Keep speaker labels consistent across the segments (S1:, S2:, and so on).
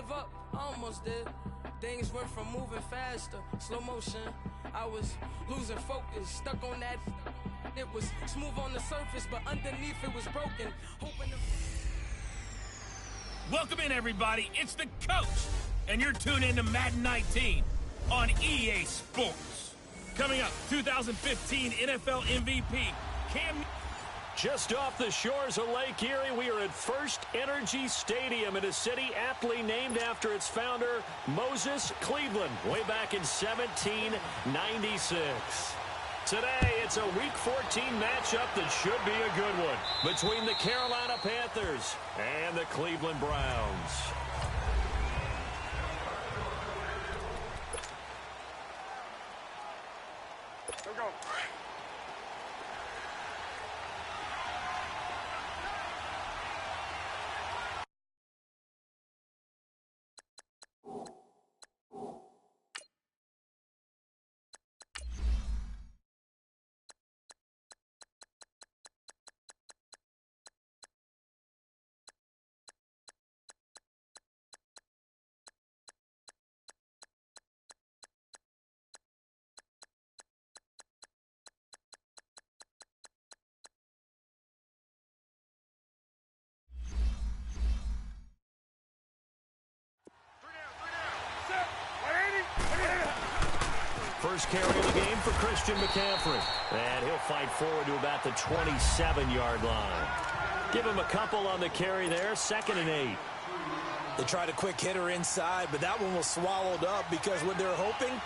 S1: give up, I almost did. Things went from moving faster, slow motion. I was losing focus, stuck on that. It was smooth on the surface, but underneath it was broken. Hoping to...
S2: Welcome in, everybody. It's the coach, and you're tuned in to Madden 19 on EA Sports. Coming up, 2015 NFL MVP, Cam...
S3: Just off the shores of Lake Erie, we are at First Energy Stadium in a city aptly named after its founder, Moses Cleveland, way back in 1796. Today, it's a Week 14 matchup that should be a good one between the Carolina Panthers and the Cleveland Browns.
S4: Go.
S3: First carry of the game for Christian McCaffrey. And he'll fight forward to about the 27-yard line. Give him a couple on the carry there, 2nd and 8.
S5: They tried a quick hitter inside, but that one was swallowed up because what they're hoping,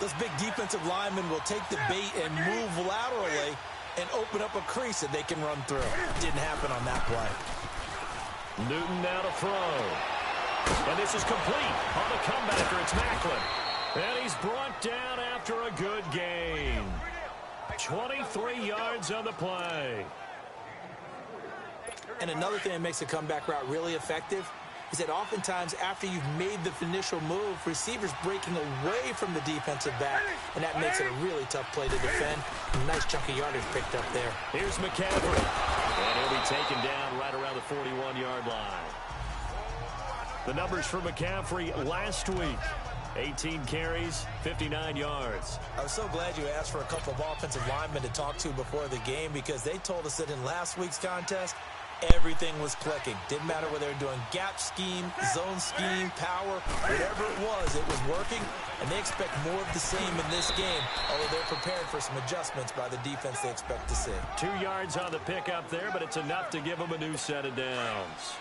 S5: those big defensive linemen will take the bait and move laterally and open up a crease that they can run through. Didn't happen on that play.
S3: Newton now to throw. And this is complete on the comebacker. It's Macklin. And he's brought down after a good gain. 23 yards on the play.
S5: And another thing that makes a comeback route really effective is that oftentimes after you've made the initial move, receivers breaking away from the defensive back, and that makes it a really tough play to defend. Nice chunk of yardage picked up there.
S3: Here's McCaffrey. And he'll be taken down right around the 41-yard line. The numbers for McCaffrey last week. 18 carries, 59 yards.
S5: I was so glad you asked for a couple of offensive linemen to talk to before the game because they told us that in last week's contest, everything was clicking. Didn't matter whether they were doing gap scheme, zone scheme, power, whatever it was working, and they expect more of the same in this game, although they're prepared for some adjustments by the defense they expect to see.
S3: 2 yards on the pickup there, but it's enough to give them a new set of downs.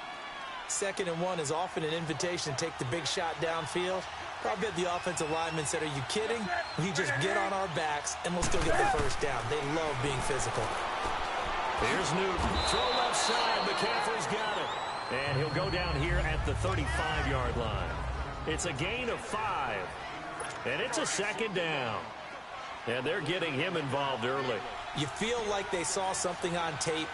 S5: 2nd and 1 is often an invitation to take the big shot downfield. I bet the offensive linemen said, are you kidding? We just get on our backs, and we'll still get the first down. They love being physical.
S3: Here's Newton. Throw left side. McCaffrey's got it. And he'll go down here at the 35-yard line. It's a gain of 5. And it's a 2nd down. And they're getting him involved early.
S5: You feel like they saw something on tape,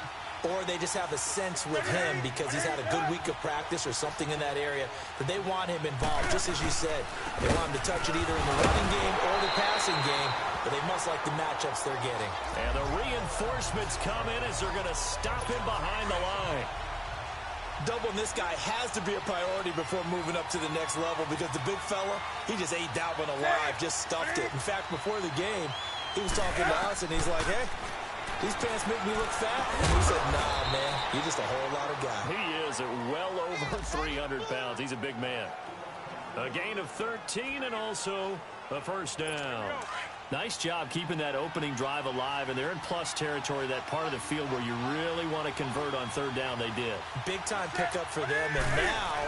S5: or they just have a sense with him because he's had a good week of practice or something in that area that they want him involved, just as you said. They want him to touch it either in the running game or the passing game, but they must like the matchups they're getting.
S3: And the reinforcements come in as they're going to stop him behind the line.
S5: Doubling this guy has to be a priority before moving up to the next level because the big fella, he just ate that one alive, just stuffed it. In fact, before the game, he was talking to us, and he's like, hey, these pants make me look fat. And we said, nah, man, you're just a whole lot of guy.
S3: He is at well over 300 pounds. He's a big man. A gain of 13 and also a first down. Nice job keeping that opening drive alive, and they're in plus territory, that part of the field where you really want to convert on 3rd down. They did.
S5: Big-time pickup for them, and now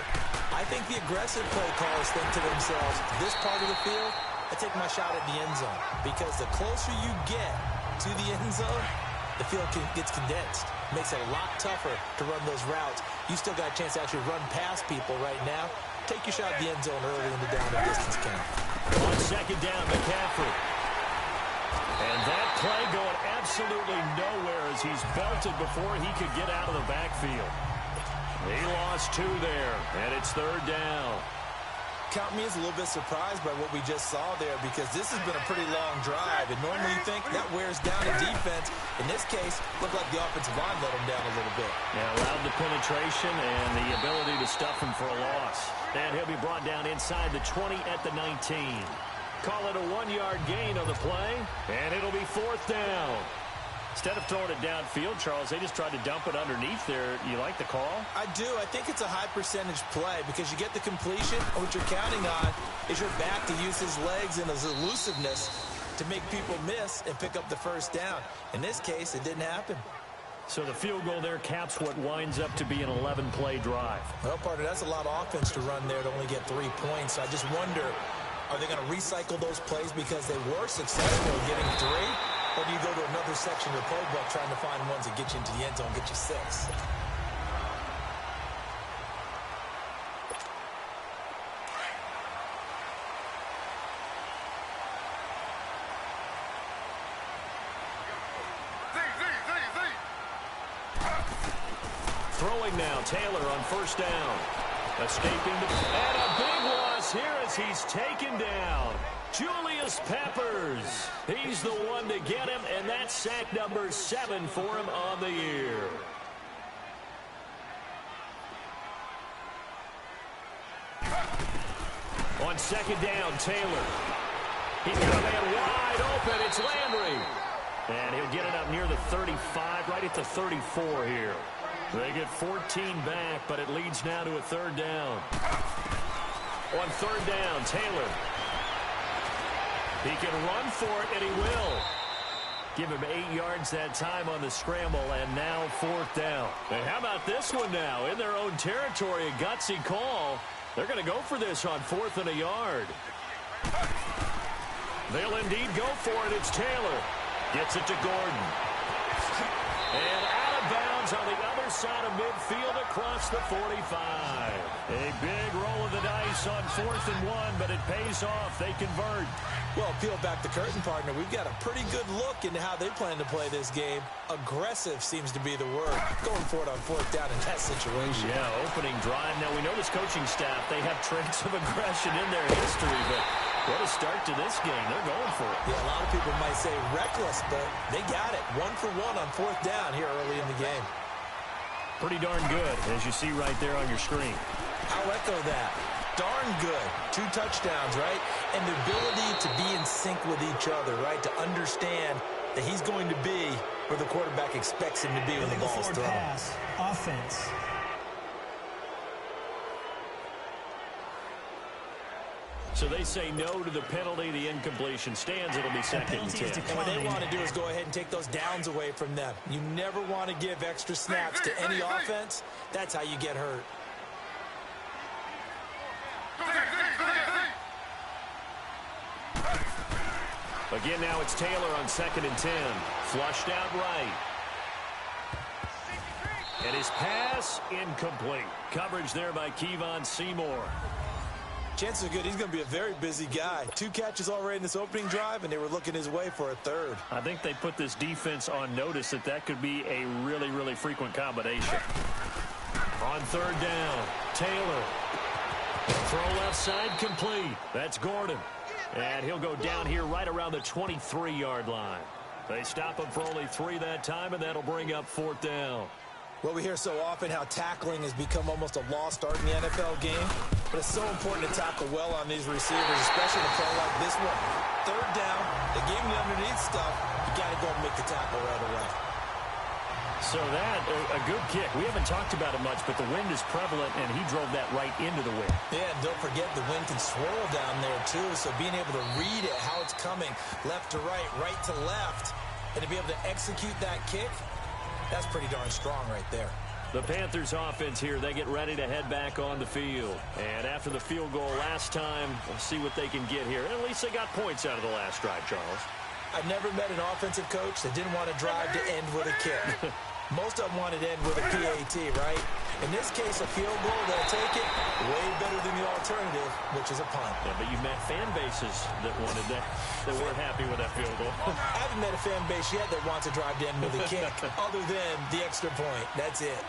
S5: I think the aggressive play callers think to themselves, this part of the field, I take my shot at the end zone because the closer you get to the end zone, the field gets condensed. Makes it a lot tougher to run those routes. You still got a chance to actually run past people right now. Take your shot at the end zone early in the down and distance count.
S3: On 2nd down, McCaffrey. And that play going absolutely nowhere as he's belted before he could get out of the backfield. He lost 2 there, and it's 3rd down.
S5: count me as a little bit surprised by what we just saw there, because this has been a pretty long drive, and normally you think that wears down a defense. In this case, looked like the offensive line let them down a little bit.
S3: Yeah, allowed the penetration and the ability to stuff him for a loss. And he'll be brought down inside the 20 at the 19. Call it a 1-yard gain on the play, and it'll be 4th down. Instead of throwing it downfield, Charles, they just tried to dump it underneath there. You like the call?
S5: I do. I think it's a high percentage play because you get the completion, and what you're counting on is your back to use his legs and his elusiveness to make people miss and pick up the first down. In this case, it didn't happen.
S3: So the field goal there caps what winds up to be an 11-play drive.
S5: Well, partner, that's a lot of offense to run there to only get 3 points. So I just wonder, are they going to recycle those plays because they were successful in getting 3? Or do you go to another section of the playbook trying to find ones that get you into the end zone, get you 6?
S3: Throwing now, Taylor on 1st down. Escaping and a big loss here as he's taken down. Julius Peppers. He's the one to get him, and that's sack number 7 for him on the year. On 2nd down, Taylor. He's got a man wide open. It's Landry. And he'll get it up near the 35, right at the 34 here. They get 14 back, but it leads now to a 3rd down. On 3rd down, Taylor. He can run for it, and he will. Give him 8 yards that time on the scramble, and now 4th down. And how about this one now? In their own territory, a gutsy call. They're going to go for this on 4th and a yard. They'll indeed go for it. It's Taylor. Gets it to Gordon. And out of bounds on the other side of midfield across the 45. A big roll of the dice on 4th and 1, but it pays off. They convert.
S5: Well, peel back the curtain, partner. We've got a pretty good look into how they plan to play this game. Aggressive seems to be the word. Going for it on 4th down in that situation.
S3: Yeah, opening drive. Now, we know this coaching staff, they have traits of aggression in their history, but what a start to this game. They're going for it.
S5: Yeah, a lot of people might say reckless, but they got it. 1 for 1 on 4th down here early in the game.
S3: Pretty darn good, as you see right there on your screen.
S5: I'll echo that. Darn good. 2 touchdowns, right? And the ability to be in sync with each other, right? To understand that he's going to be where the quarterback expects him to be when the ball's thrown.
S4: Pass, offense.
S5: So they say no to the penalty. The incompletion stands. It'll be 2nd and 10. And what they want to do is go ahead and take those downs away from them. You never want to give extra snaps to any offense. That's how you get hurt.
S3: Again, now it's Taylor on 2nd and 10. Flushed out right. And his pass incomplete. Coverage there by Kevon Seymour.
S5: Chances are good he's going to be a very busy guy. 2 catches already in this opening drive, and they were looking his way for a 3rd.
S3: I think they put this defense on notice that that could be a really, really frequent combination. On 3rd down, Taylor. Throw left side complete. That's Gordon. And he'll go down here right around the 23-yard line. They stop him for only 3 that time, and that'll bring up 4th down.
S5: Well, we hear so often how tackling has become almost a lost art in the NFL game. But it's so important to tackle well on these receivers, especially in a play like this one. 3rd down, they gave him the underneath stuff. You got to go and make the tackle right away.
S3: So that, a good kick. We haven't talked about it much, but the wind is prevalent, and he drove that right into the wind.
S5: Yeah, and don't forget the wind can swirl down there, too. So being able to read it, how it's coming, left to right to left, and to be able to execute that kick, that's pretty darn strong right there.
S3: The Panthers offense here, they get ready to head back on the field. And after the field goal last time, we'll see what they can get here. At least they got points out of the last drive, Charles.
S5: I've never met an offensive coach that didn't want to drive to end with a kick. Most of them wanted to end with a PAT, right? In this case, a field goal, they'll take it way better than the alternative, which is a punt.
S3: Yeah, but you've met fan bases that wanted that weren't happy with that field goal.
S5: I haven't met a fan base yet that wants to drive to end with a kick, other than the extra point. That's it.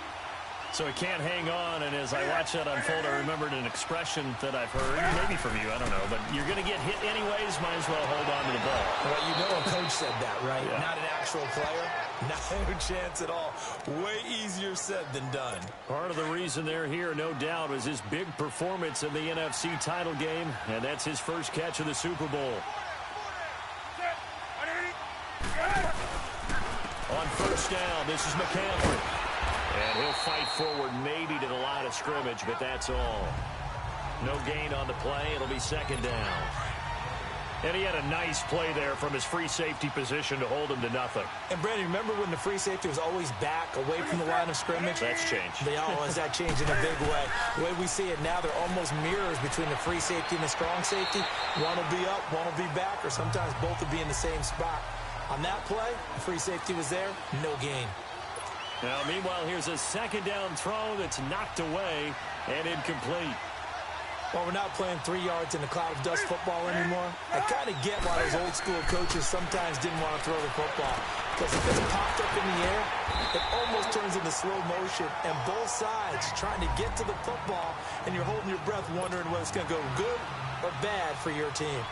S3: So he can't hang on, and as I watch that unfold, I remembered an expression that I've heard, maybe from you, I don't know, but you're going to get hit anyways, might as well hold on to the ball.
S5: Well, you know a coach said that, right?
S3: Yeah.
S5: Not an actual player. No chance at all. Way easier said than done.
S3: Part of the reason they're here, no doubt, was his big performance in the NFC title game, and that's his first catch of the Super Bowl. On first down, this is McCaffrey. And he'll fight forward maybe to the line of scrimmage, but that's all. No gain on the play. It'll be second down. And he had a nice play there from his free safety position to hold him to nothing.
S5: And, Brandon, remember when the free safety was always back away from the line of scrimmage?
S3: That's changed.
S5: They always that changed in a big way. The way we see it now, they're almost mirrors between the free safety and the strong safety. One will be up, one will be back, or sometimes both will be in the same spot. On that play, the free safety was there, no gain.
S3: Now, meanwhile, here's a second down throw that's knocked away and incomplete.
S5: Well, we're not playing 3 yards in a cloud of dust football anymore. I kind of get why those old school coaches sometimes didn't want to throw the football. Because if it's popped up in the air, it almost turns into slow motion. And both sides trying to get to the football, and you're holding your breath wondering whether it's going to go good or bad for your team.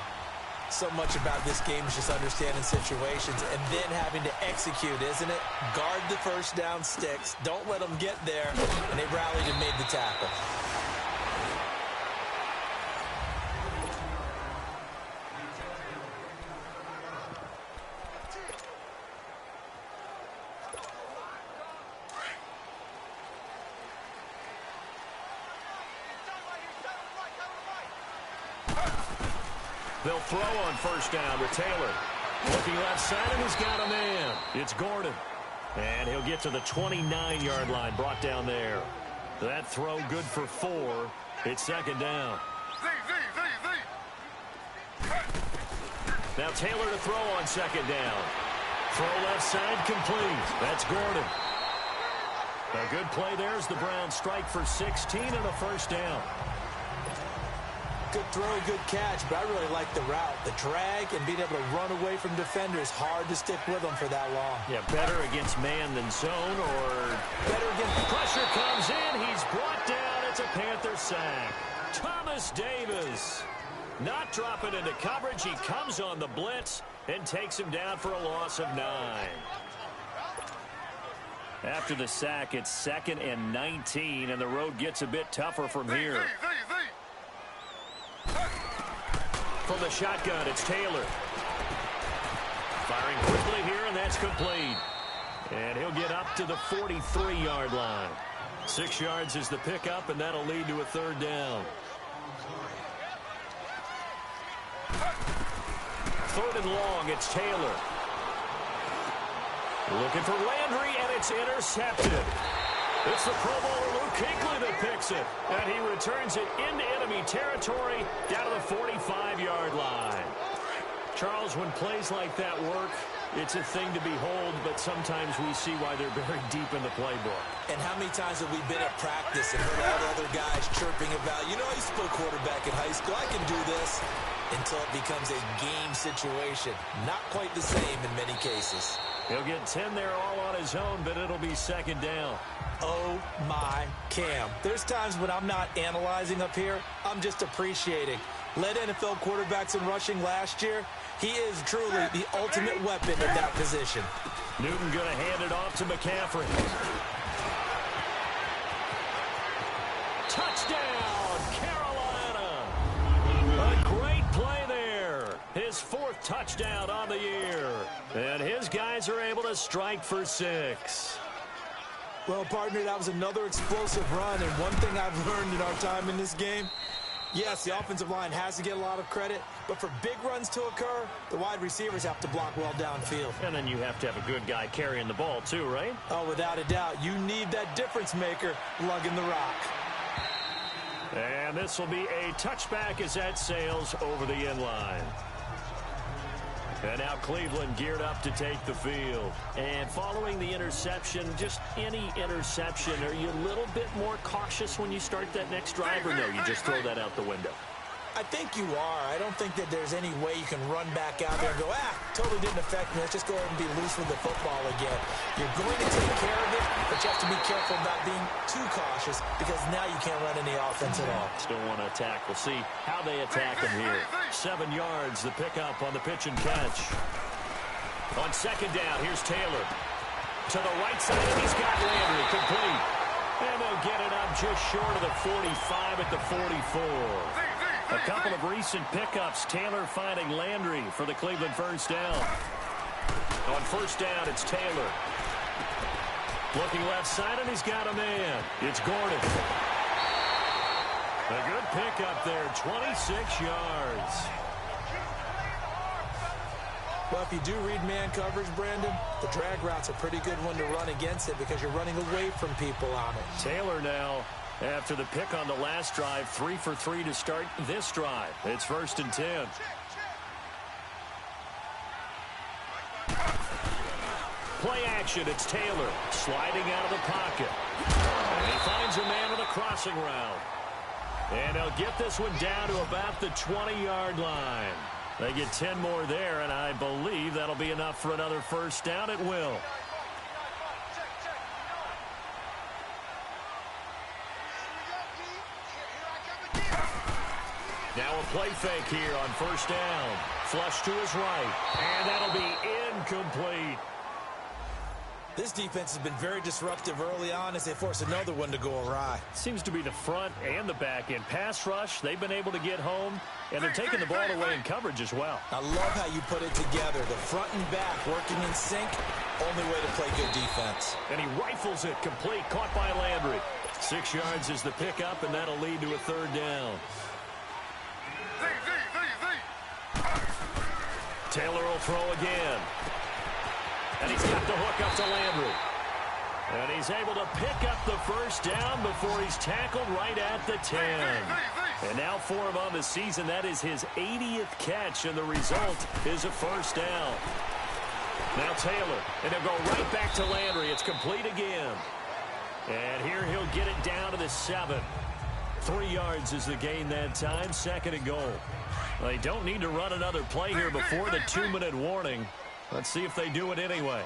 S5: So much about this game is just understanding situations and then having to execute, isn't it? Guard the first down sticks. Don't let them get there. And they rallied and made the tackle.
S3: They'll throw on first down with Taylor. Looking left side, and he's got a man. It's Gordon. And he'll get to the 29-yard line, brought down there. That throw good for 4. It's second down. Now Taylor to throw on second down. Throw left side, complete. That's Gordon. A good play there as the Browns strike for 16 and a first down.
S5: Good throw, good catch, but I really like the route. The drag and being able to run away from defenders, hard to stick with them for that long.
S3: Yeah, better against man than zone, or better against pressure comes in. He's brought down. It's a Panther sack. Thomas Davis not dropping into coverage. He comes on the blitz and takes him down for a loss of 9. After the sack, it's 2nd and 19, and the road gets a bit tougher from here. From the shotgun, it's Taylor. Firing quickly here, and that's complete. And he'll get up to the 43-yard line. 6 yards is the pickup, and that'll lead to a third down. 3rd and long, it's Taylor. Looking for Landry, and it's intercepted. It's the Pro Bowler Luke Kuechly that picks it, and he returns it into enemy territory down to the 45-yard line. Charles, when plays like that work, it's a thing to behold, but sometimes we see why they're very deep in the playbook.
S5: And how many times have we been at practice and heard all the other guys chirping about, you know, I used to play quarterback in high school, I can do this, until it becomes a game situation. Not quite the same in many cases.
S3: He'll get 10 there all on his own, but it'll be second down.
S5: Oh, my Cam. There's times when I'm not analyzing up here. I'm just appreciating. Led NFL quarterbacks in rushing last year. He is truly the ultimate weapon at that position.
S3: Newton going to hand it off to McCaffrey. Touchdown, Carolina. A great play there. His 4th touchdown on the year. And his guys are able to strike for 6.
S5: Well, partner, that was another explosive run, and one thing I've learned in our time in this game, yes, the offensive line has to get a lot of credit, but for big runs to occur, the wide receivers have to block well downfield.
S3: And then you have to have a good guy carrying the ball too, right?
S5: Oh, without a doubt. You need that difference maker lugging the rock.
S3: And this will be a touchback as that sails over the end line. And now Cleveland geared up to take the field. And following the interception, just any interception, are you a little bit more cautious when you start that next drive, or no, you just throw that out the window?
S5: I think you are. I don't think that there's any way you can run back out there and go, totally didn't affect me. Let's just go ahead and be loose with the football again. You're going to take care of it, but you have to be careful not being too cautious because now you can't run any offense at all.
S3: Still want to attack. We'll see how they attack him here. 7 yards, the pickup on the pitch and catch. On second down, here's Taylor. To the right side, and he's got Landry complete. And they'll get it up just short of the 45 at the 44. A couple of recent pickups. Taylor finding Landry for the Cleveland first down. On first down, it's Taylor. Looking left side, and he's got a man. It's Gordon. A good pickup there, 26 yards.
S5: Well, if you do read man coverage, Brandon, the drag route's a pretty good one to run against it because you're running away from people on it.
S3: Taylor now, after the pick on the last drive, 3 for 3 to start this drive. It's 1st and 10. Play action, it's Taylor sliding out of the pocket. And he finds a man on a crossing route. And he'll get this one down to about the 20-yard line. They get 10 more there, and I believe that'll be enough for another first down. It will. Now a play fake here on first down. Flush to his right, and that'll be incomplete.
S5: This defense has been very disruptive early on as they force another one to go awry.
S3: Seems to be the front and the back end. Pass rush, they've been able to get home, and they're taking the ball away in coverage as well.
S5: I love how you put it together. The front and back working in sync, only way to play good defense.
S3: And he rifles it complete, caught by Landry. 6 yards is the pickup, and that'll lead to a third down. Taylor will throw again. And he's got the hook up to Landry. And he's able to pick up the first down before he's tackled right at the 10. And now for him on the season, that is his 80th catch, and the result is a first down. Now Taylor, and he'll go right back to Landry. It's complete again. And here he'll get it down to the 7. 3 yards is the gain that time, 2nd and goal. They don't need to run another play here before the 2-minute warning. Let's see if they do it anyway.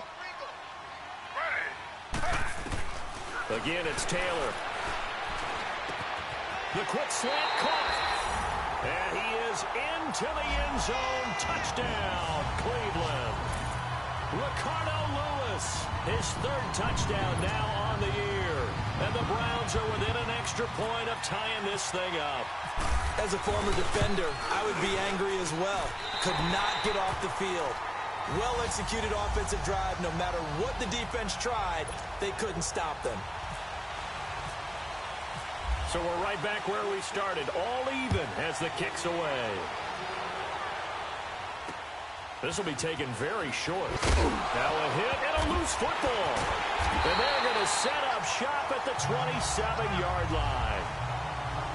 S3: Again, it's Taylor. The quick slant caught. And he is into the end zone. Touchdown, Cleveland. Ricardo Lewis, his 3rd touchdown now on the year. And the Browns are within an extra point of tying this thing up.
S5: As a former defender, I would be angry as well. Could not get off the field. Well-executed offensive drive. No matter what the defense tried, they couldn't stop them.
S3: So we're right back where we started, all even as the kick's away. This will be taken very short. Now a hit and a loose football. And they're going to set up shop at the 27-yard line.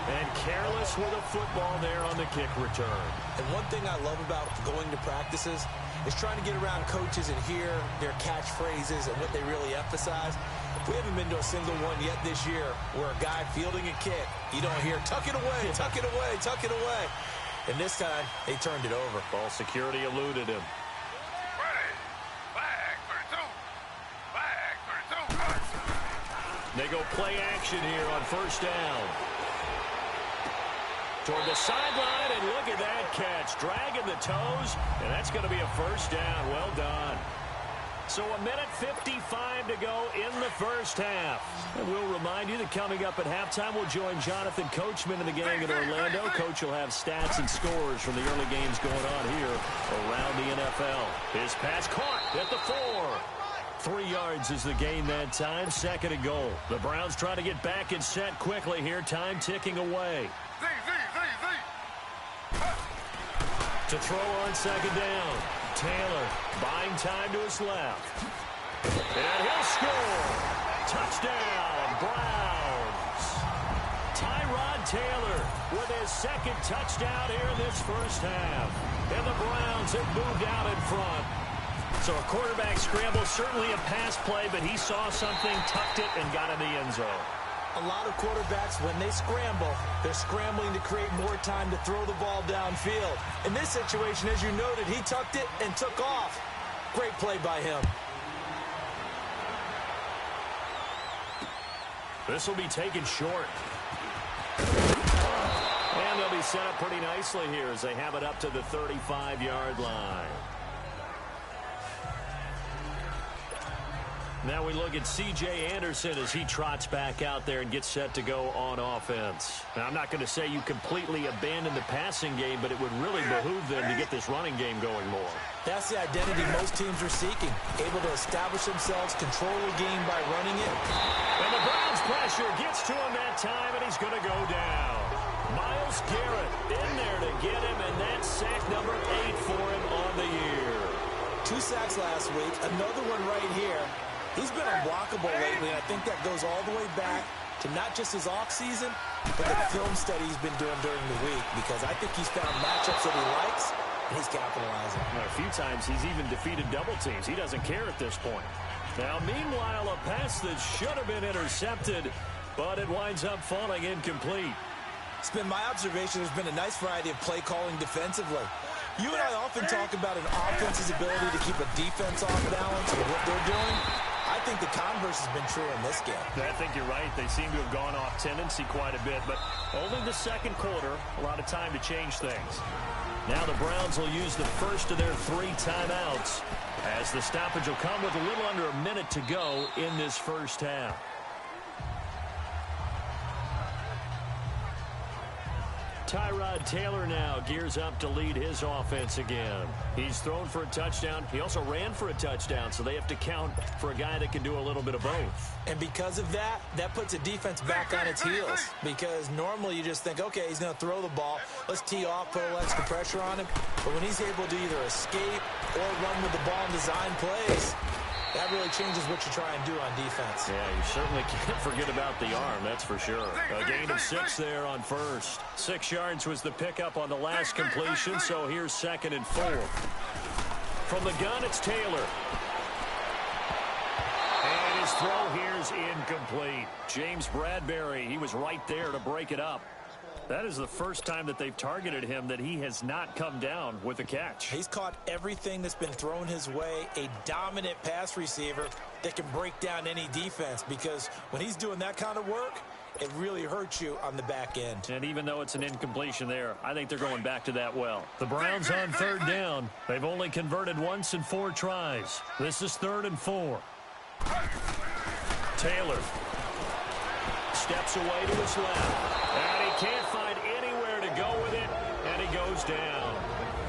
S3: And careless with a football there on the kick return.
S5: And one thing I love about going to practices is trying to get around coaches and hear their catchphrases and what they really emphasize. We haven't been to a single one yet this year where a guy fielding a kick, you don't hear, tuck it away, tuck it away, tuck it away. And this time, they turned it over.
S3: Ball security eluded him. They go play action here on first down. Toward the sideline, and look at that catch. Dragging the toes, and that's going to be a first down. Well done. So 1:55 to go in the first half. And we'll remind you that coming up at halftime, we'll join Jonathan Coachman and the gang in Orlando. Coach will have stats and scores from the early games going on here around the NFL. His pass caught at the 4. 3 yards is the gain that time, 2nd and goal. The Browns trying to get back and set quickly here, time ticking away. To throw on 2nd down. Taylor buying time to his left. And he'll score. Touchdown, Browns. Tyrod Taylor with his 2nd touchdown here in this first half. And the Browns have moved out in front. So a quarterback scramble, certainly a pass play, but he saw something, tucked it, and got in the end zone.
S5: A lot of quarterbacks, when they scramble, they're scrambling to create more time to throw the ball downfield. In this situation, as you noted, he tucked it and took off. Great play by him.
S3: This will be taken short. And they'll be set up pretty nicely here as they have it up to the 35-yard line. Now we look at C.J. Anderson as he trots back out there and gets set to go on offense. Now, I'm not going to say you completely abandon the passing game, but it would really behoove them to get this running game going more.
S5: That's the identity most teams are seeking, able to establish themselves, control the game by running it.
S3: And the Browns' pressure gets to him that time, and he's going to go down. Myles Garrett in there to get him, and that's sack number 8 for him on the year.
S5: 2 sacks last week, another one right here. He's been unblockable lately, and I think that goes all the way back to not just his offseason, but the film study he's been doing during the week, because I think he's found matchups that he likes, and he's capitalizing.
S3: Well, a few times he's even defeated double teams. He doesn't care at this point. Now, meanwhile, a pass that should have been intercepted, but it winds up falling incomplete.
S5: It's been my observation there's been a nice variety of play calling defensively. You and I often talk about an offense's ability to keep a defense off balance with what they're doing. I think the converse has been true in this game.
S3: I think you're right. They seem to have gone off tendency quite a bit, but only the second quarter, a lot of time to change things. Now the Browns will use the first of their 3 timeouts as the stoppage will come with a little under a minute to go in this first half. Tyrod Taylor now gears up to lead his offense again. He's thrown for a touchdown. He also ran for a touchdown, so they have to count for a guy that can do a little bit of both.
S5: And because of that, that puts a defense back on its heels. Because normally you just think, okay, he's going to throw the ball. Let's tee off, put a little extra pressure on him. But when he's able to either escape or run with the ball and design plays, that really changes what you try and do on defense.
S3: Yeah, you certainly can't forget about the arm, that's for sure. A gain of 6 there on first. 6 yards was the pickup on the last completion, so here's 2nd and 4. From the gun, it's Taylor. And his throw here's incomplete. James Bradbury, he was right there to break it up. That is the first time that they've targeted him that he has not come down with a catch.
S5: He's caught everything that's been thrown his way, a dominant pass receiver that can break down any defense, because when he's doing that kind of work, it really hurts you on the back end.
S3: And even though it's an incompletion there, I think they're going back to that well. The Browns on 3rd down. They've only converted once in 4 tries. This is 3rd and 4. Taylor steps away to his left. And he can't find anywhere to go with it, and he goes down.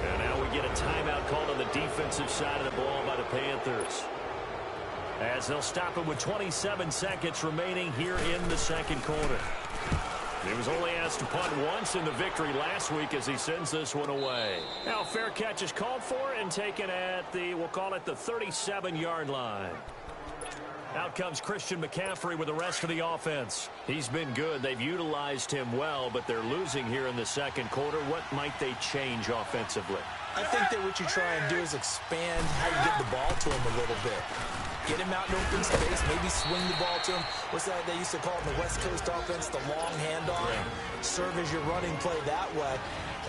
S3: And now we get a timeout called on the defensive side of the ball by the Panthers, as they'll stop it with 27 seconds remaining here in the 2nd quarter. He was only asked to punt once in the victory last week as he sends this one away. Now fair catch is called for and taken at the, we'll call it the 37-yard line. Out comes Christian McCaffrey with the rest of the offense. He's been good. They've utilized him well, but they're losing here in the 2nd quarter. What might they change offensively?
S5: I think that what you try and do is expand how you get the ball to him a little bit. Get him out in open space, maybe swing the ball to him. What's that they used to call it in the West Coast offense, the long handoff? Yeah. Serve as your running play that way,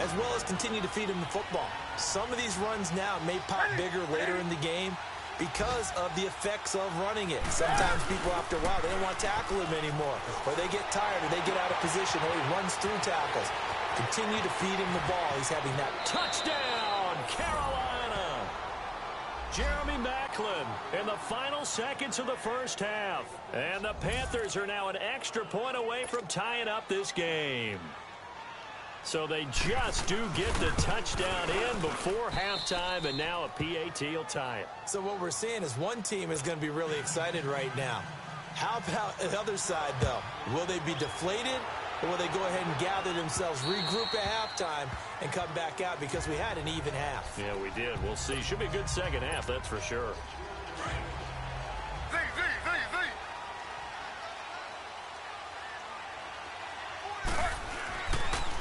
S5: as well as continue to feed him the football. Some of these runs now may pop bigger later in the game because of the effects of running it. Sometimes people, after a while, they don't want to tackle him anymore, or they get tired, or they get out of position, or he runs through tackles. Continue to feed him the ball. He's having that
S3: touchdown, Carolina. Jeremy Maclin in the final seconds of the first half. And the Panthers are now an extra point away from tying up this game. So they just do get the touchdown in before halftime, and now a PAT will tie it.
S5: So what we're seeing is one team is going to be really excited right now. How about the other side, though? Will they be deflated, or will they go ahead and gather themselves, regroup at halftime, and come back out, because we had an even half?
S3: Yeah, we did. We'll see. Should be a good second half, that's for sure.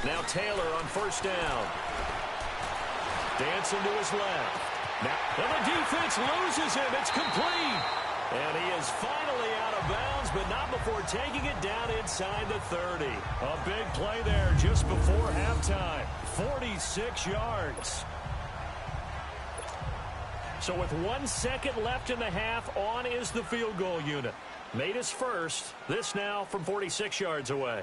S3: Now Taylor on 1st down. Dancing to his left. Now, and the defense loses him. It's complete. And he is finally out of bounds but not before taking it down inside the 30. A big play there just before halftime. 46 yards. So with 1 second left in the half, on is the field goal unit. Made his first. This now from 46 yards away.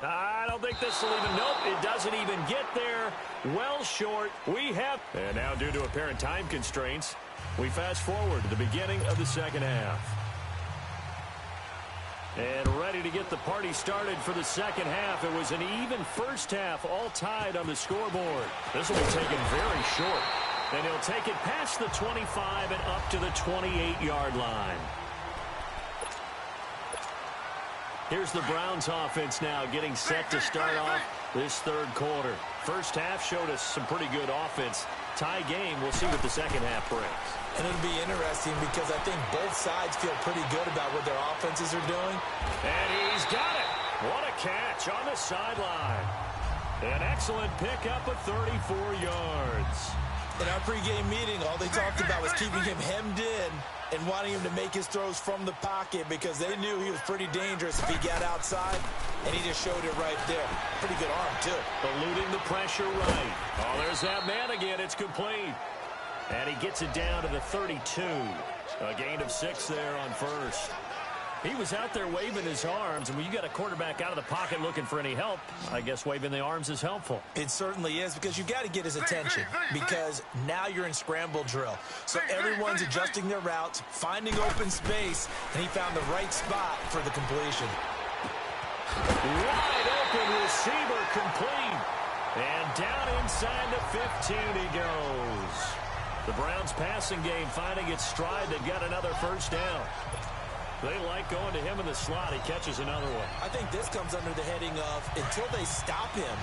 S3: I don't think this will even, nope, it doesn't even get there. Well short. And now due to apparent time constraints, we fast forward to the beginning of the second half. And ready to get the party started for the second half. It was an even first half, all tied on the scoreboard. This will be taken very short. And he'll take it past the 25 and up to the 28-yard line. Here's the Browns offense now getting set to start off this third quarter. First half showed us some pretty good offense. Tie game, we'll see what the second half brings.
S5: And it'll be interesting because I think both sides feel pretty good about what their offenses are doing.
S3: And he's got it. What a catch on the sideline. An excellent pickup of 34 yards.
S5: In our pregame meeting, all they talked about was keeping him hemmed in and wanting him to make his throws from the pocket because they knew he was pretty dangerous if he got outside, and he just showed it right there. Pretty good arm, too.
S3: Eluding the pressure right. Oh, there's that man again. It's complete. And he gets it down to the 32. A gain of 6 there on first. He was out there waving his arms, and when you got a quarterback out of the pocket looking for any help, I guess waving the arms is helpful.
S5: It certainly is, because you got to get his attention, because now you're in scramble drill. So everyone's adjusting their routes, finding open space, and he found the right spot for the completion.
S3: Wide open receiver complete. And down inside the 15 he goes. The Browns passing game finding its stride. They've got another first down. They like going to him in the slot. He catches another one.
S5: I think this comes under the heading of, until they stop him,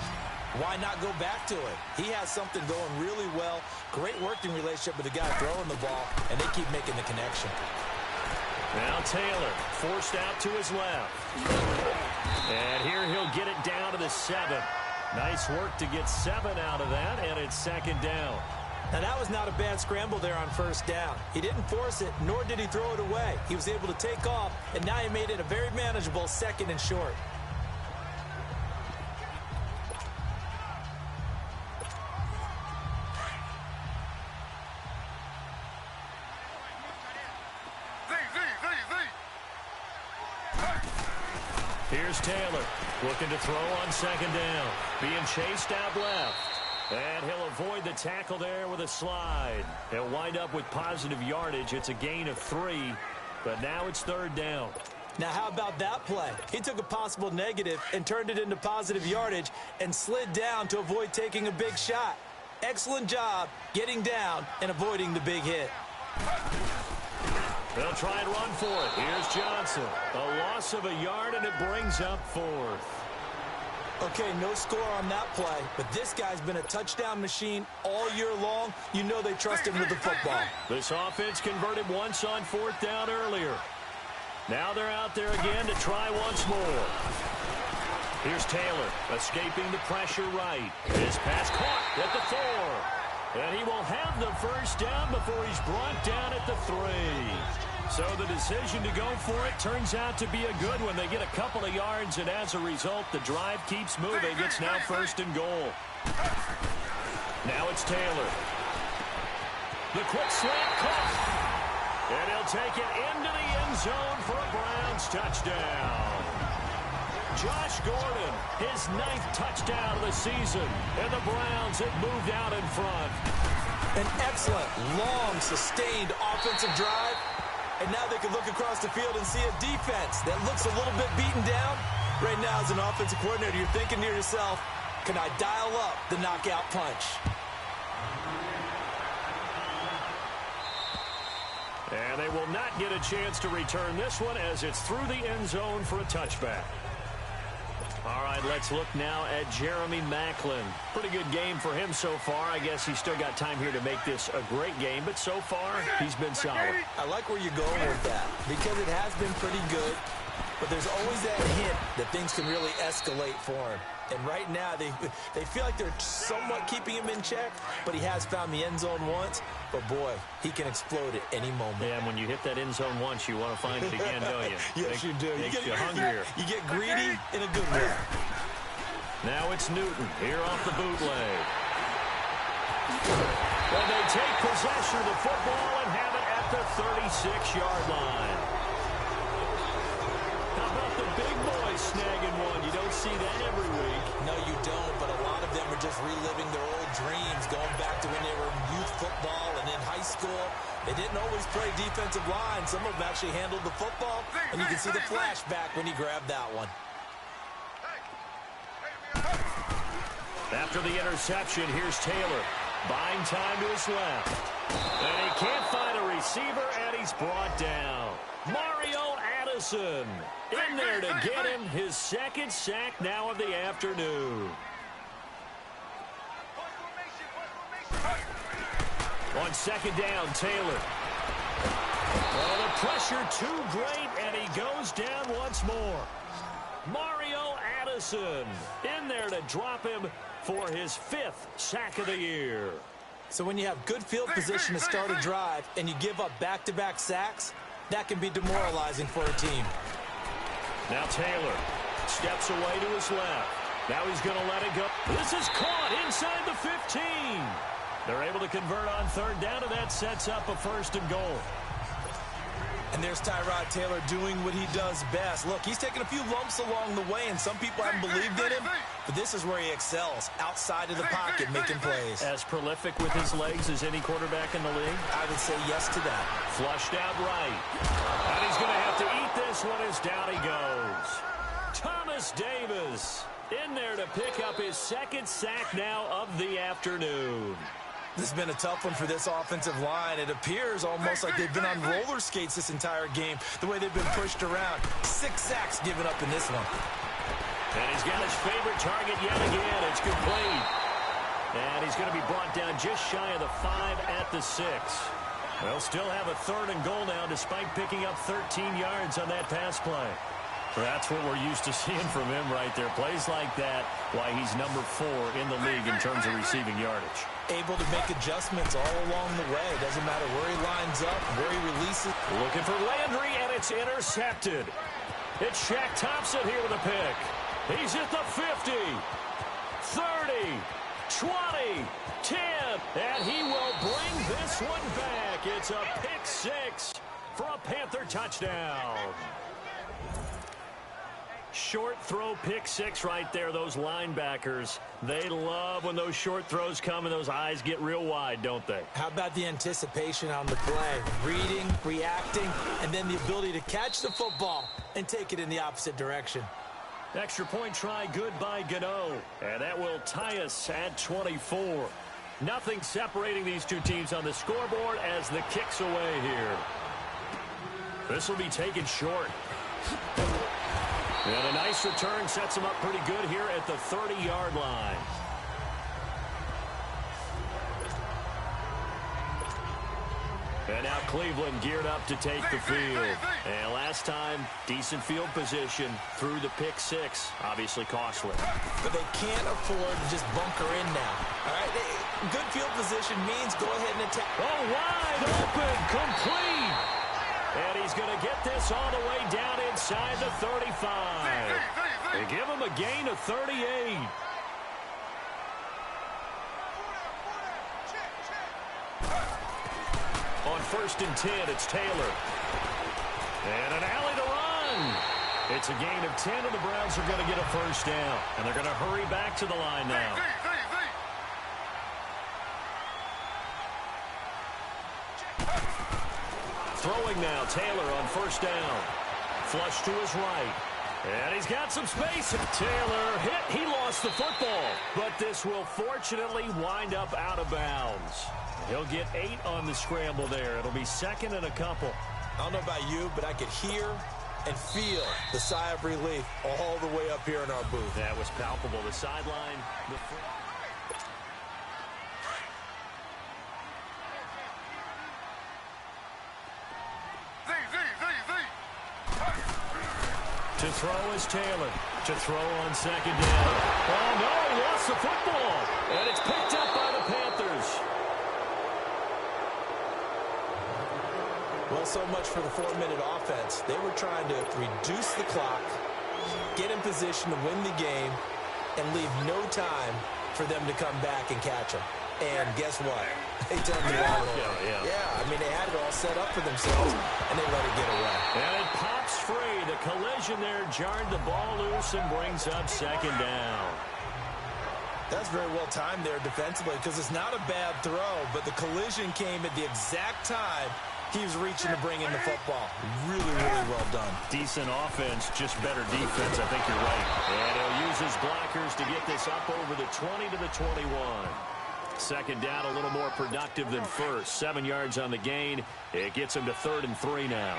S5: why not go back to it? He has something going really well. Great working relationship with the guy throwing the ball, and they keep making the connection.
S3: Now Taylor forced out to his left. And here he'll get it down to the 7. Nice work to get 7 out of that, and it's second down.
S5: Now, that was not a bad scramble there on first down. He didn't force it, nor did he throw it away. He was able to take off, and now he made it a very manageable second and short.
S3: Here's Taylor looking to throw on second down. Being chased out left. And he'll avoid the tackle there with a slide. He'll wind up with positive yardage. It's a gain of 3, but now it's third down.
S5: Now, how about that play? He took a possible negative and turned it into positive yardage and slid down to avoid taking a big shot. Excellent job getting down and avoiding the big hit.
S3: They'll try and run for it. Here's Johnson. A loss of a yard, and it brings up 4th.
S5: Okay, no score on that play, but this guy's been a touchdown machine all year long. You know they trust him with the football.
S3: This offense converted once on 4th down earlier. Now they're out there again to try once more. Here's Taylor escaping the pressure right. His pass caught at the 4. And he will have the first down before he's brought down at the 3. So the decision to go for it turns out to be a good one. They get a couple of yards, and as a result, the drive keeps moving. It's now first and goal. Now it's Taylor. The quick slant caught. And he'll take it into the end zone for a Browns touchdown. Josh Gordon, his 9th touchdown of the season. And the Browns have moved out in front.
S5: An excellent, long, sustained offensive drive. And now they can look across the field and see a defense that looks a little bit beaten down. Right now, as an offensive coordinator, you're thinking to yourself, can I dial up the knockout punch?
S3: And they will not get a chance to return this one as it's through the end zone for a touchback. All right, let's look now at Jeremy Maclin. Pretty good game for him so far. I guess he's still got time here to make this a great game, but so far, he's been solid.
S5: I like where you're going with that because it has been pretty good, but there's always that hint that things can really escalate for him. And right now, they feel like they're somewhat keeping him in check, but he has found the end zone once. But, boy, he can explode at any moment.
S3: Yeah, and when you hit that end zone once, you want to find it again, don't you?
S5: Yes, you do.
S3: Makes you hungrier.
S5: You get greedy in a good way.
S3: Now it's Newton here off the bootleg. And they take possession of the football and have it at the 36-yard line. How about the big boys snagging one? You don't see that every week.
S5: No, you don't, but a lot of them are just reliving their old dreams, going back to when they were in youth football and in high school. They didn't always play defensive line. Some of them actually handled the football, and you can see the flashback when he grabbed that one.
S3: After the interception, here's Taylor. Buying time to his left. And he can't find a receiver, and he's brought down. Mario Addison in there to get him his second sack now of the afternoon. On second down, Taylor. Oh, the pressure too great, and he goes down once more. Mario Addison in there to drop him for his 5th sack of the year.
S5: So when you have good field position to start a drive and you give up back-to-back sacks, that can be demoralizing for a team.
S3: Now Taylor steps away to his left. Now he's going to let it go. This is caught inside the 15. They're able to convert on third down, and that sets up a 1st and goal.
S5: And there's Tyrod Taylor doing what he does best. Look, he's taken a few lumps along the way, and some people haven't believed in him, but this is where he excels, outside of the pocket, making plays.
S3: As prolific with his legs as any quarterback in the league?
S5: I would say yes to that.
S3: Flushed out right. And he's going to have to eat this one as down he goes. Thomas Davis in there to pick up his 2nd sack now of the afternoon.
S5: This has been a tough one for this offensive line. It appears almost like they've been on roller skates this entire game, the way they've been pushed around. 6 sacks given up in this one.
S3: And he's got his favorite target yet again. It's complete. And he's going to be brought down just shy of the 5 at the 6. They'll still have a 3rd and goal now despite picking up 13 yards on that pass play. That's what we're used to seeing from him right there. Plays like that, why he's number 4 in the league in terms of receiving yardage.
S5: Able to make adjustments all along the way. Doesn't matter where he lines up, where he releases.
S3: Looking for Landry, and it's intercepted. It's Shaq Thompson here with a pick. He's at the 50, 30, 20, 10, and he will bring this one back. It's a pick 6 for a Panther touchdown. Short throw pick 6 right there. Those linebackers, they love when those short throws come and those eyes get real wide, don't they?
S5: How about the anticipation on the play? Reading, reacting, and then the ability to catch the football and take it in the opposite direction.
S3: Extra point try good by Gano. And that will tie us at 24. Nothing separating these two teams on the scoreboard as the kick's away here. This will be taken short. And a nice return sets him up pretty good here at the 30-yard line. And now Cleveland geared up to take the field. And last time, decent field position through the pick 6. Obviously costly.
S5: But they can't afford to just bunker in now. All right, good field position means go ahead and attack.
S3: Oh, wide open, complete. And he's going to get this all the way down inside the 35. They give him a gain of 38. On 1st and 10, it's Taylor. And an alley to run. It's a gain of 10, and the Browns are going to get a 1st down. And they're going to hurry back to the line now. Throwing now, Taylor on 1st down. Flush to his right. And he's got some space. Taylor hit. He lost the football. But this will fortunately wind up out of bounds. He'll get 8 on the scramble there. It'll be 2nd and a couple.
S5: I don't know about you, but I could hear and feel the sigh of relief all the way up here in our booth.
S3: That was palpable. The sideline. To throw is Taylor. To throw on second down. Oh, no, he lost the football. And it's picked up by the Panthers.
S5: Well, so much for the 4-minute offense. They were trying to reduce the clock, get in position to win the game, and leave no time for them to come back and catch them. And guess what? They turned the ball over. Yeah, I mean, they had it all set up for themselves, and they let it get away.
S3: And it pops free. The collision there jarred the ball loose and brings up second down.
S5: That's very well timed there defensively because it's not a bad throw, but the collision came at the exact time he was reaching to bring in the football. Really, really well done.
S3: Decent offense, just better defense. I think you're right. And he'll use his blockers to get this up over the 20 to the 21. Second down, a little more productive than first. 7 yards on the gain. It gets him to 3rd and 3 now.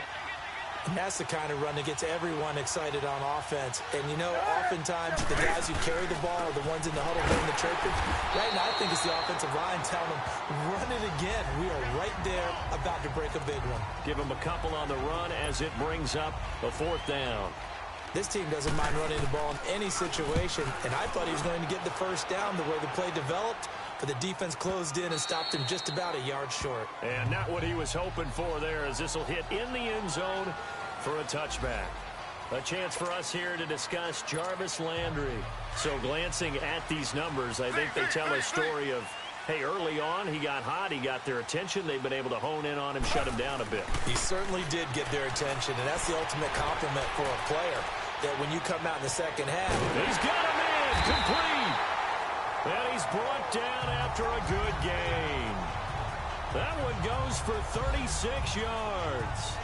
S5: And that's the kind of run that gets everyone excited on offense. And, you know, oftentimes the guys who carry the ball are the ones in the huddle doing the chirping. Right now, I think it's the offensive line telling them, run it again. We are right there about to break a big one.
S3: Give him a couple on the run as it brings up a 4th down.
S5: This team doesn't mind running the ball in any situation, and I thought he was going to get the first down the way the play developed, but the defense closed in and stopped him just about a yard short.
S3: And not what he was hoping for there, as this will hit in the end zone for a touchback. A chance for us here to discuss Jarvis Landry. So glancing at these numbers, I think they tell a story of, hey, early on, he got hot, he got their attention, they've been able to hone in on him, shut him down a bit.
S5: He certainly did get their attention, and that's the ultimate compliment for a player, that when you come out in the second half.
S3: He's got him in, complete. And he's brought down after a good gain. That one goes for 36 yards.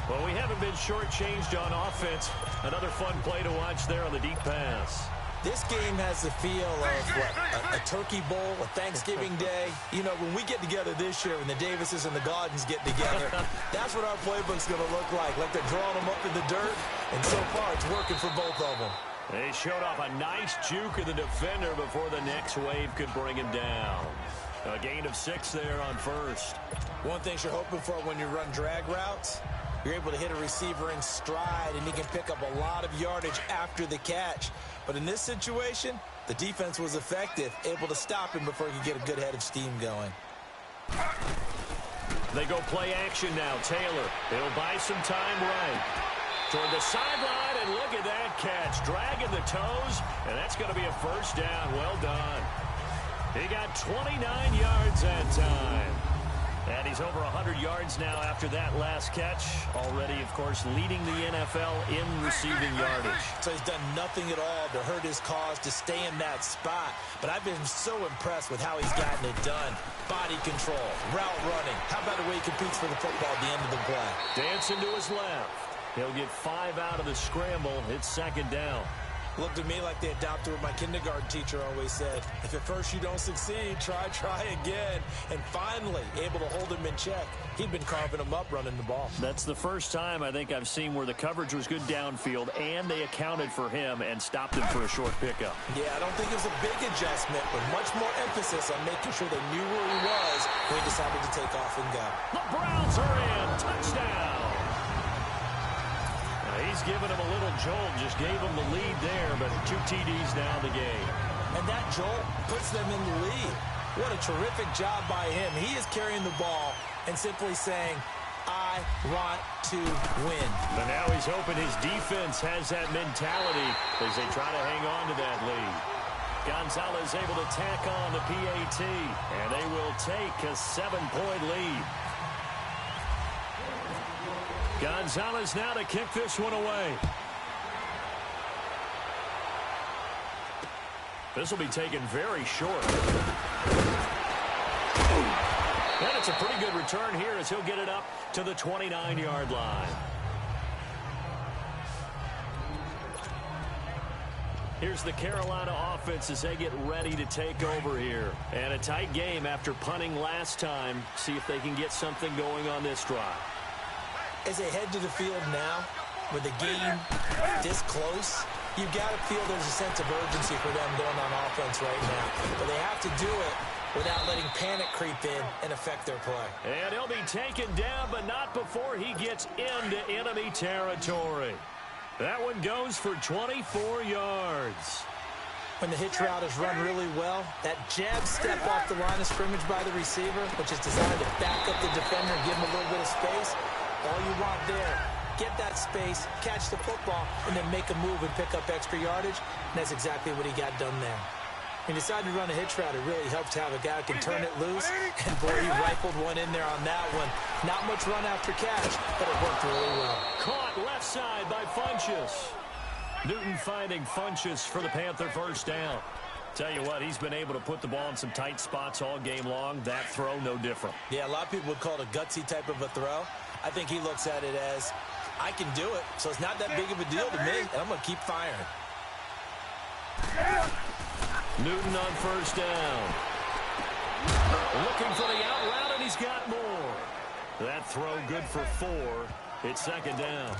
S3: Well, we haven't been shortchanged on offense. Another fun play to watch there on the deep pass.
S5: This game has the feel of, what, a turkey bowl, a Thanksgiving day. You know, when we get together this year, when the Davises and the Gaudens get together, that's what our playbook's going to look like they're drawing them up in the dirt, and so far it's working for both of them.
S3: They showed off a nice juke of the defender before the next wave could bring him down. A gain of 6 there on first.
S5: One thing you're hoping for when you run drag routes, you're able to hit a receiver in stride, and he can pick up a lot of yardage after the catch. But in this situation, the defense was effective, able to stop him before he could get a good head of steam going.
S3: They go play action now. Taylor, he'll buy some time right. Toward the sideline, and look at that catch. Dragging the toes, and that's going to be a first down. Well done. He got 29 yards that time. And he's over 100 yards now after that last catch. Already, of course, leading the NFL in receiving yardage.
S5: So he's done nothing at all to hurt his cause, to stay in that spot. But I've been so impressed with how he's gotten it done. Body control, route running. How about the way he competes for the football at the end of the play?
S3: Dancing to his left. He'll get 5 out of the scramble. It's second down.
S5: Looked to me like they adopted what my kindergarten teacher always said. If at first you don't succeed, try again. And finally, able to hold him in check. He'd been carving him up running the ball.
S3: That's the first time I think I've seen where the coverage was good downfield, and they accounted for him and stopped him for a short pickup.
S5: Yeah, I don't think it was a big adjustment, but much more emphasis on making sure they knew where he was when he decided to take off and go.
S3: The Browns are in. Touchdown. He's given him a little jolt, just gave him the lead there, but 2 TDs now in the game.
S5: And that jolt puts them in the lead. What a terrific job by him. He is carrying the ball and simply saying, I want to win.
S3: But now he's hoping his defense has that mentality as they try to hang on to that lead. Gonzalez able to tack on the PAT, and they will take a 7-point lead. Gonzalez now to kick this one away. This will be taken very short. And it's a pretty good return here as he'll get it up to the 29-yard line. Here's the Carolina offense as they get ready to take over here. And a tight game after punting last time. See if they can get something going on this drive.
S5: As they head to the field now, with the game this close, you've got to feel there's a sense of urgency for them going on offense right now. But they have to do it without letting panic creep in and affect their play.
S3: And he'll be taken down, but not before he gets into enemy territory. That one goes for 24 yards.
S5: When the hitch route is run really well, that jab step off the line of scrimmage by the receiver, which is designed to back up the defender and give him a little bit of space, all you want there, get that space, catch the football, and then make a move and pick up extra yardage, and that's exactly what he got done there. He decided to run a hitch route. It really helps to have a guy who can turn it loose, and boy, he rifled one in there on that one. Not much run after catch, but it worked really well.
S3: Caught left side by Funchess. Newton finding Funchess for the Panther first down. Tell you what, he's been able to put the ball in some tight spots all game long. That throw, no different.
S5: Yeah, a lot of people would call it a gutsy type of a throw. I think he looks at it as, I can do it, so it's not that big of a deal to me, and I'm going to keep firing.
S3: Newton on first down. Looking for the out route, and he's got more. That throw good for 4. It's second down.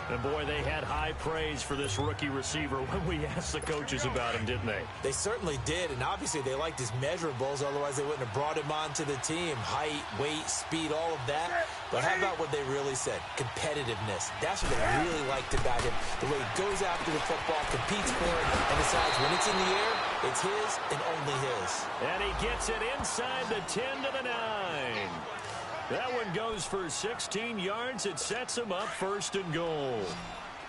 S3: And, boy, they had high praise for this rookie receiver when we asked the coaches about him, didn't they?
S5: They certainly did, and obviously they liked his measurables. Otherwise, they wouldn't have brought him onto the team. Height, weight, speed, all of that. But how about what they really said? Competitiveness. That's what they really liked about him. The way he goes after the football, competes for it, and decides when it's in the air, it's his and only his.
S3: And he gets it inside the 10 to the 9. That one goes for 16 yards. It sets him up first and goal.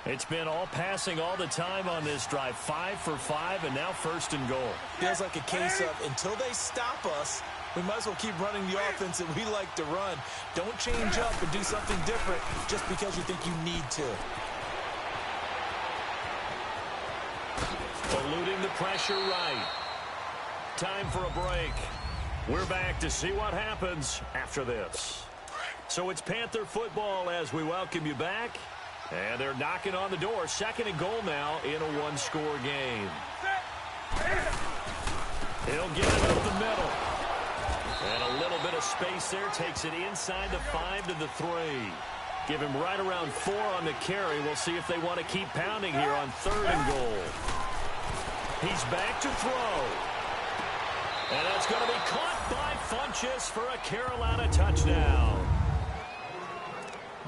S3: It's been all passing all the time on this drive. 5 for 5, and now first and goal.
S5: Feels like a case of, until they stop us, we might as well keep running the offense that we like to run. Don't change up and do something different just because you think you need to.
S3: Eluding the pressure right. Time for a break. We're back to see what happens after this. So it's Panther football as we welcome you back. And they're knocking on the door. Second and goal now in a one-score game. He'll get it up the middle. And a little bit of space there. Takes it inside the 5 to the 3. Give him right around 4 on the carry. We'll see if they want to keep pounding here on third and goal. He's back to throw. And that's going to be caught by Funchess for a Carolina touchdown.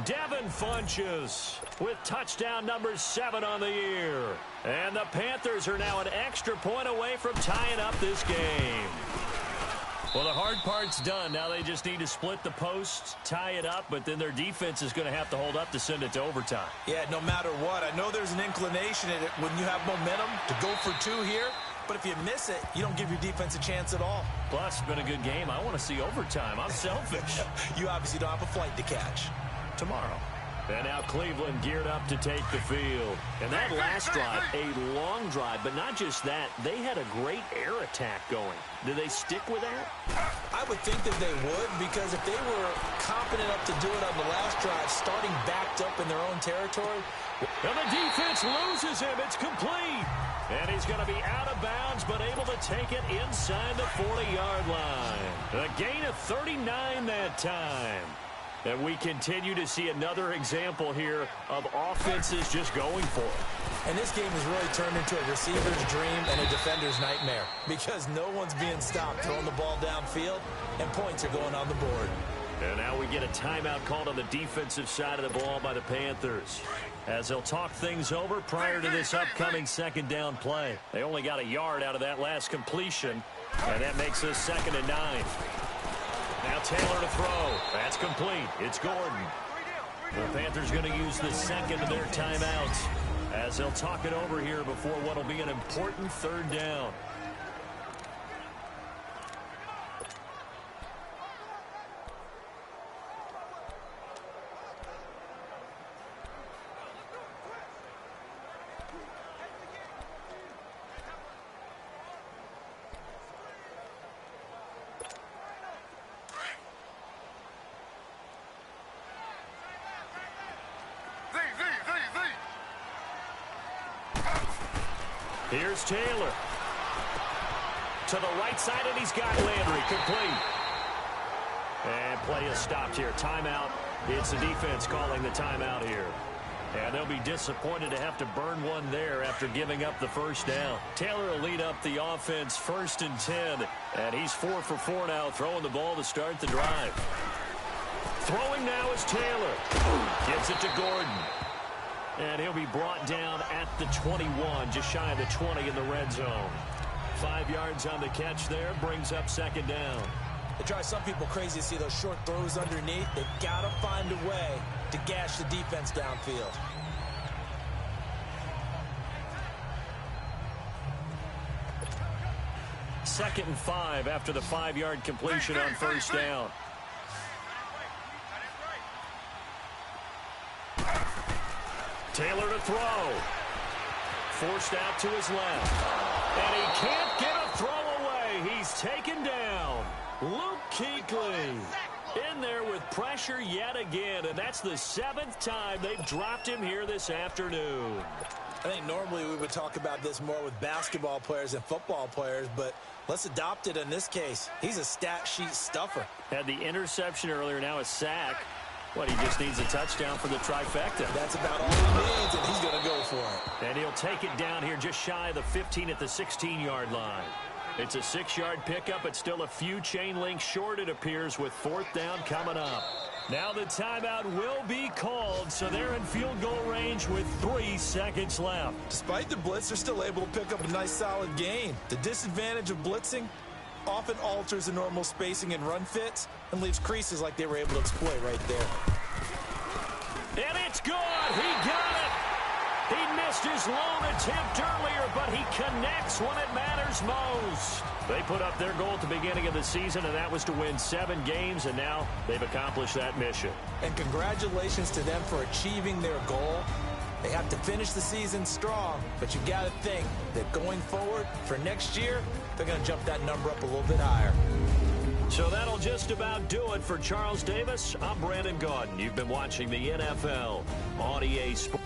S3: Devin Funchess with touchdown number 7 on the year. And the Panthers are now an extra point away from tying up this game. Well, the hard part's done. Now they just need to split the posts, tie it up, but then their defense is going to have to hold up to send it to overtime.
S5: Yeah, no matter what. I know there's an inclination in it when you have momentum to go for 2 here. But if you miss it, you don't give your defense a chance at all.
S3: Plus, it's been a good game. I want to see overtime. I'm selfish.
S5: You obviously don't have a flight to catch.
S3: Tomorrow. And now Cleveland geared up to take the field. And that last drive, a long drive, but not just that. They had a great air attack going. Do they stick with that?
S5: I would think that they would, because if they were confident enough to do it on the last drive, starting backed up in their own territory.
S3: And the defense loses him. It's complete. And he's going to be out of bounds, but able to take it inside the 40-yard line. A gain of 39 that time. And we continue to see another example here of offenses just going for it.
S5: And this game has really turned into a receiver's dream and a defender's nightmare, because no one's being stopped throwing the ball downfield, and points are going on the board.
S3: And now we get a timeout called on the defensive side of the ball by the Panthers, as they'll talk things over prior to this upcoming second down play. They only got a yard out of that last completion, and that makes us 2nd and 9. Now Taylor to throw. That's complete. It's Gordon. The Panthers going to use the second of their timeouts as they'll talk it over here before what will be an important third down. Here's Taylor. To the right side, and he's got Landry. Complete. And play is stopped here. Timeout. It's the defense calling the timeout here. And they'll be disappointed to have to burn one there after giving up the first down. Taylor will lead up the offense 1st and 10. And he's 4 for 4 now, throwing the ball to start the drive. Throwing now is Taylor. Gives it to Gordon. And he'll be brought down at the 21, just shy of the 20 in the red zone. 5 yards on the catch there, brings up second down.
S5: It drives some people crazy to see those short throws underneath. They've got to find a way to gash the defense downfield.
S3: Second and 5 after the 5-yard completion on first down. Taylor to throw. Forced out to his left. And he can't get a throw away. He's taken down. Luke Kuechly in there with pressure yet again. And that's the 7th time they've dropped him here this afternoon.
S5: I think normally we would talk about this more with basketball players and football players, but let's adopt it in this case. He's a stat sheet stuffer.
S3: Had the interception earlier, now a sack. What, he just needs a touchdown for the trifecta.
S5: That's about all he needs, and he's going to go for it.
S3: And he'll take it down here just shy of the 15 at the 16-yard line. It's a 6-yard pickup, but still a few chain links short, it appears, with 4th down coming up. Now the timeout will be called, so they're in field goal range with 3 seconds left.
S5: Despite the blitz, they're still able to pick up a nice solid gain. The disadvantage of blitzing often alters the normal spacing and run fits and leaves creases like they were able to exploit right there.
S3: And it's good. He got it. He missed his lone attempt earlier, but he connects when it matters most. They put up their goal at the beginning of the season, and that was to win 7 games, and now they've accomplished that mission.
S5: And congratulations to them for achieving their goal. They have to finish the season strong, but you got to think that going forward for next year, they're going to jump that number up a little bit higher.
S3: So that'll just about do it for Charles Davis. I'm Brandon Gaudin. You've been watching the NFL on EA Sports.